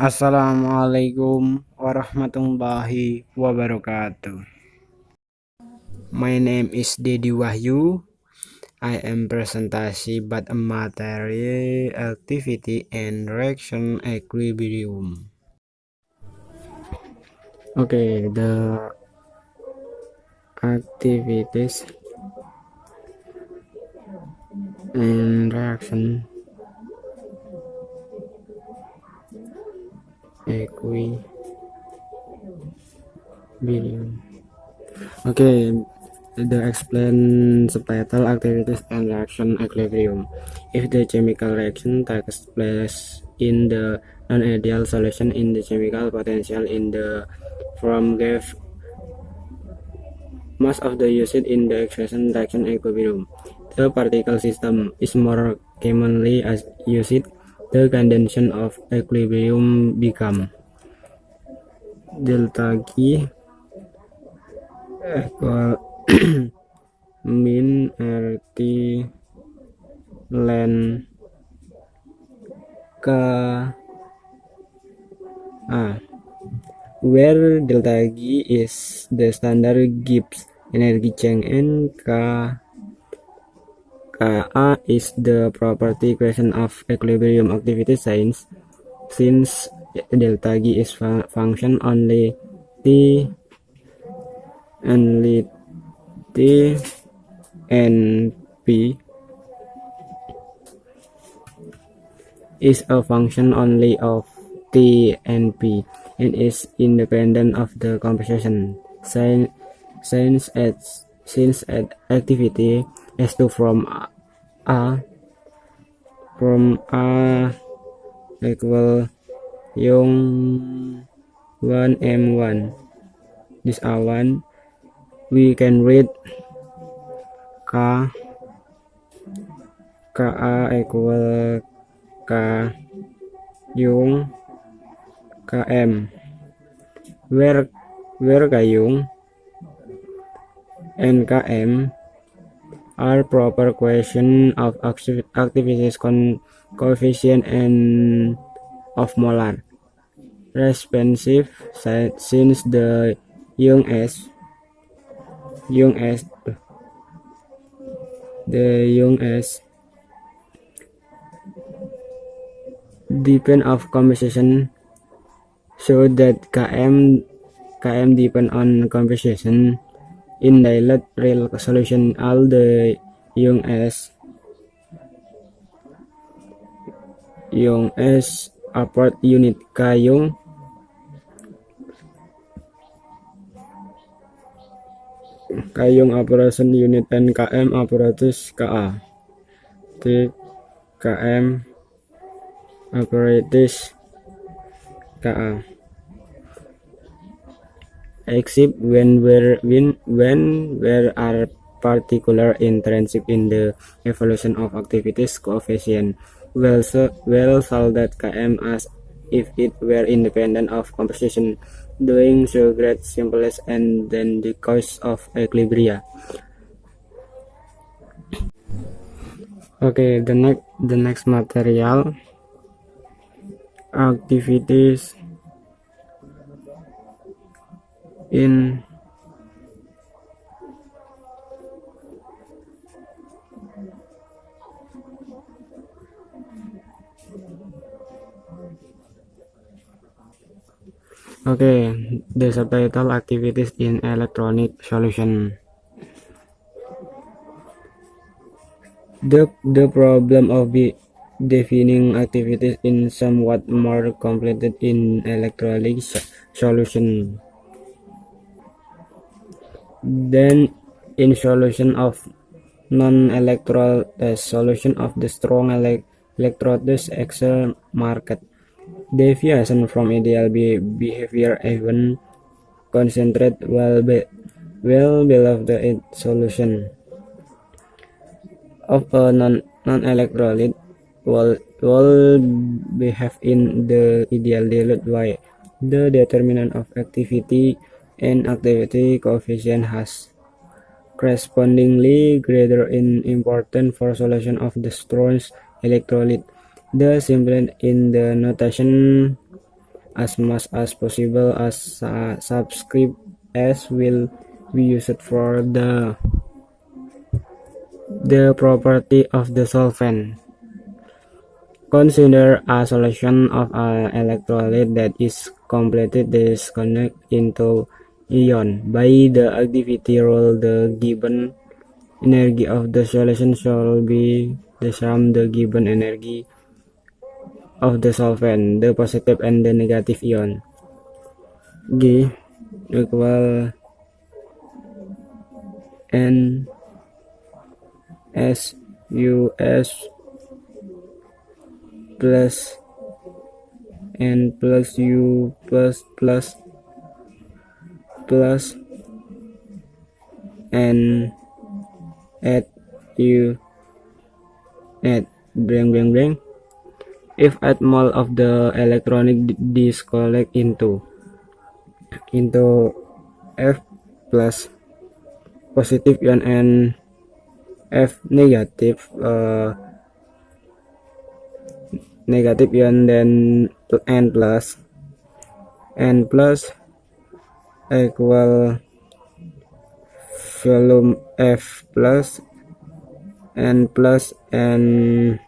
Assalamualaikum warahmatullahi wabarakatuh. My name is Dedi Wahyu. I am presentasi but a material activity and reaction equilibrium. Okay, the activities and reaction equilibrium. Okay, the explain subtitle activities and reaction equilibrium. If the chemical reaction takes place in the non-ideal solution in the chemical potential in the form gave most of the used in the expression reaction equilibrium. The particle system is more commonly as used. The condition of equilibrium become delta G equal min RT len K A, where delta G is the standard Gibbs energy change and Ka is the property equation of equilibrium activity since delta G is function only T and P is a function only of T and P and is independent of the composition. Since activity S2 from A equal yung 1m1, this A1 we can read Ka equal K yung Km, where Kayung and Km are proper equation of activity coefficient and of molar responsive since the yung S depend of composition, so that Km depend on composition. In dilute real solution, all the yung S apart unit Kayung operation unit and Km apparatus Ka. T Km apparatus Ka. Except when where are particular intrinsic in the evolution of activities coefficient, well so that Km as if it were independent of composition, doing so great simplest and then the cause of equilibria. Okay, the next material activities in the subtitle activities in electronic solution. The problem of defining activities in somewhat more complicated in electrolytic solution than in solution of non-electrolytic solution of the strong electrolytic Excel market. Deviation from ideal behavior even concentrate well below the solution of a non-electrolyte will behave in the ideal dilute way. The determinant of activity and activity coefficient has correspondingly greater in importance for solution of the strong electrolyte. The symbol in the notation as much as possible as subscript S will be used for the property of the solvent. Consider a solution of an electrolyte that is completely disconnected into ion. By the activity rule, the given energy of the solution shall be the sum the given energy of the solvent, the positive and the negative ion. G equal N S U S plus N plus U plus N at U at blank. If at mole of the electronic disconnect into F plus positive ion and F negative ion, then N plus equal volume F plus N plus N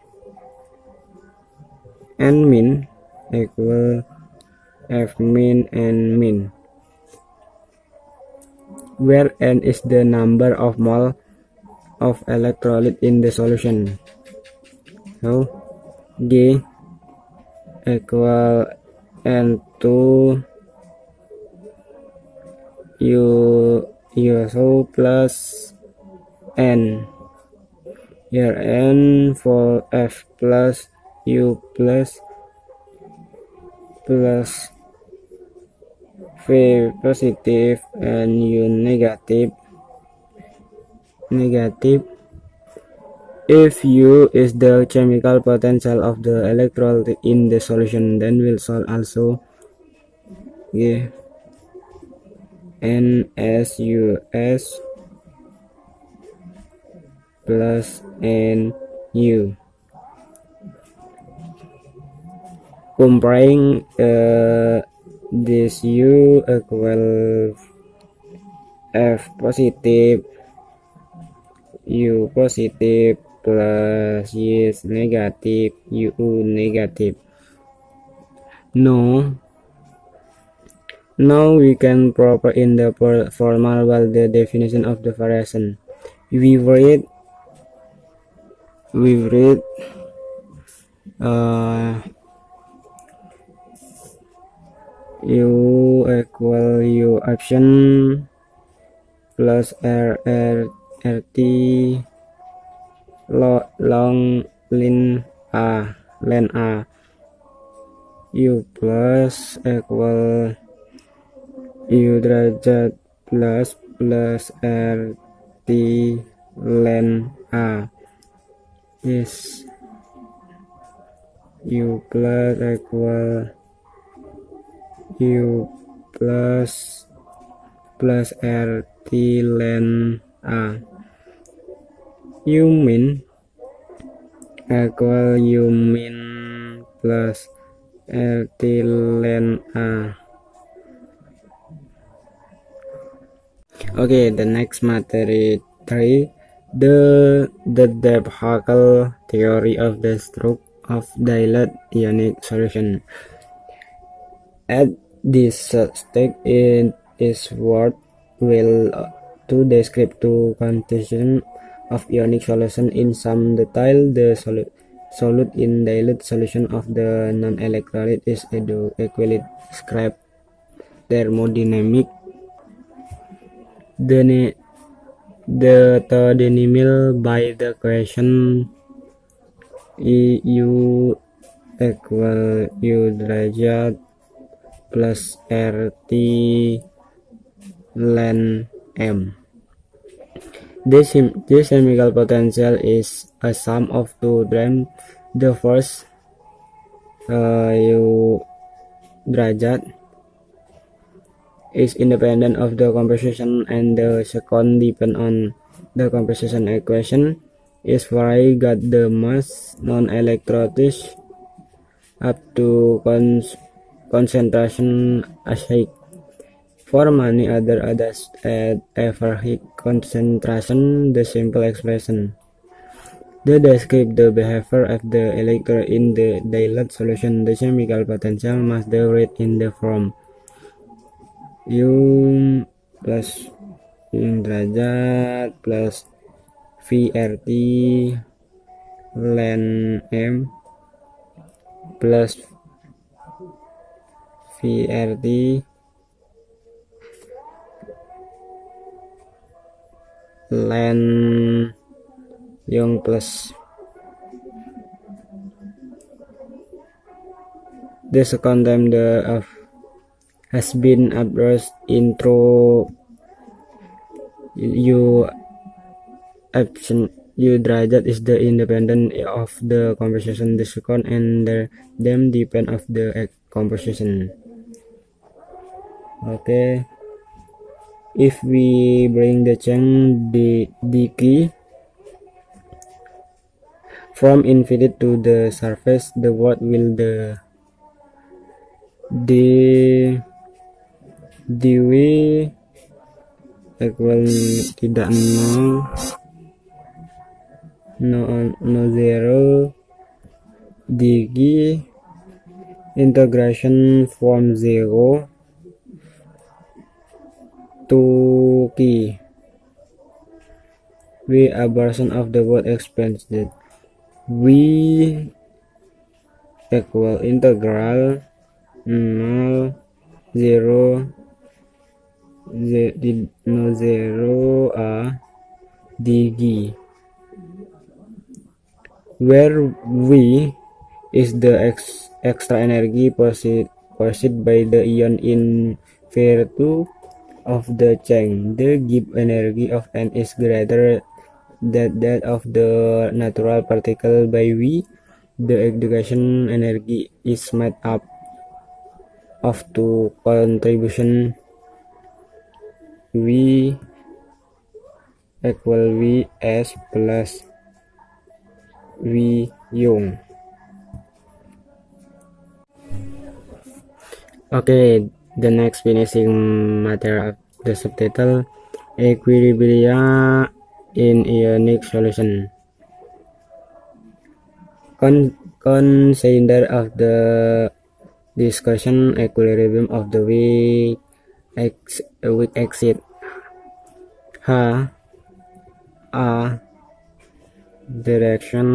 min equal F min N min, where N is the number of mole of electrolyte in the solution. So G equal N2 U plus N, here N for F plus U plus V positive and U negative. If U is the chemical potential of the electrolyte in the solution, then will solve also NSUS plus NU. Comparing this U equal F positive U positive plus yes negative U negative. Now we can proper in the formal well the definition of the variation. We read U equal U option plus RT long len A U plus equal U derajat plus RT len A is U plus equal U plus RT len A. U min equal U min plus RT len A. Okay, the next material 3, the Debye theory of the structure of dilute ionic solution. At this stage, it is worthwhile to describe the constitution of ionic solution in some detail. The solute in dilute solution of the non-electrolyte is equally described thermodynamic. The denial by the equation U equal U derajat plus RT len M. This chemical potential is a sum of two terms. The first U derajat is independent of the composition, and the second depend on the composition equation. Is where I got the mass non-electrolytes up to concentration as high. For many other others at ever high concentration, the simple expression that describe the behavior of the electron in the dilute solution, the chemical potential must be written in the form U plus derajat plus VRT ln M plus VRT ln Young plus. The second time the F has been addressed intro U option U derajat is the independent of the composition. The second and them depend of the composition. Okay, if we bring the chain decay from infinite to the surface, the what will the dw equal tidak no zero dg integration from 0 to key. We a version of the word explains that we equal integral 0 dg, where V is the extra energy possessed by the ion in virtue of the chain. The given energy of N is greater than that of the natural particle by V. The excitation energy is made up of two contributions. V equal Vs plus V Young. Okay, the next finishing matter of the subtitle Equilibria in ionic solution. Consider of the discussion equilibrium of the weak acid H A direction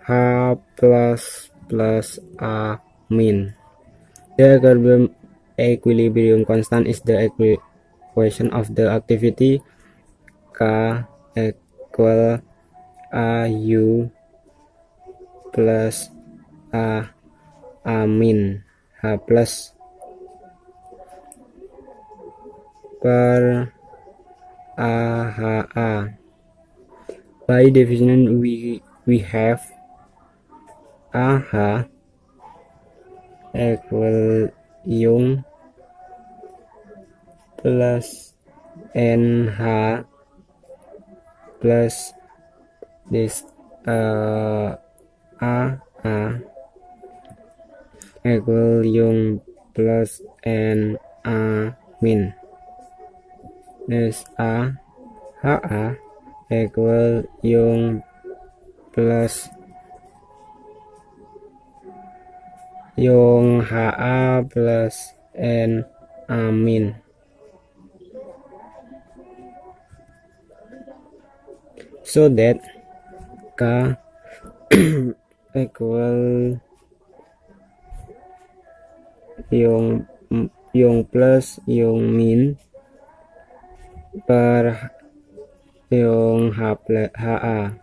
H plus A min. The equilibrium constant is the equation of the activity K equal AU plus A min H plus per AHA. By definition, we have AH equal Young plus NH plus this AA equal Young plus NA min. This HA equal Young plus Young HA plus NA min. So that K equal Young plus Young min per Young H plus HA.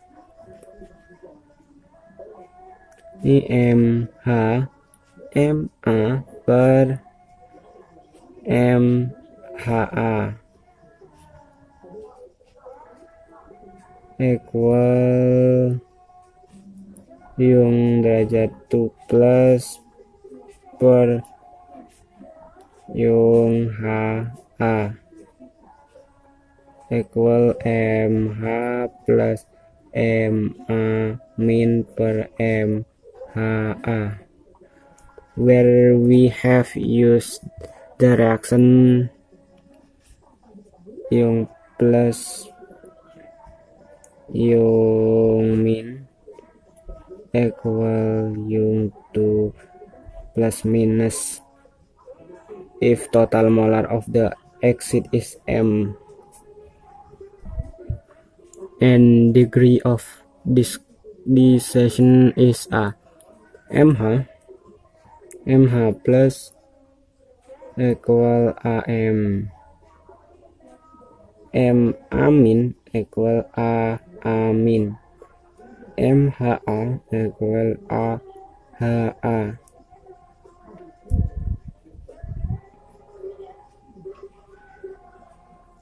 Ini MH MA per MHA equal Young derajat 2 plus per Young HA equal MH plus MA min per MHA. where we have used the reaction yung plus yung min equal yung 2 plus minus if total molar of the exit is m and degree of dissociation is a mh plus equal am m amin equal a amin mha equal a ha.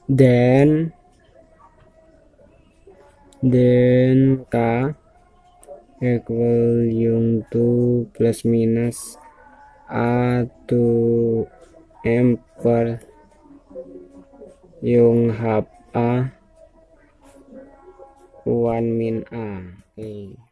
Then K equal yung 2 plus minus A to M per yung half A 1 min A. Okay.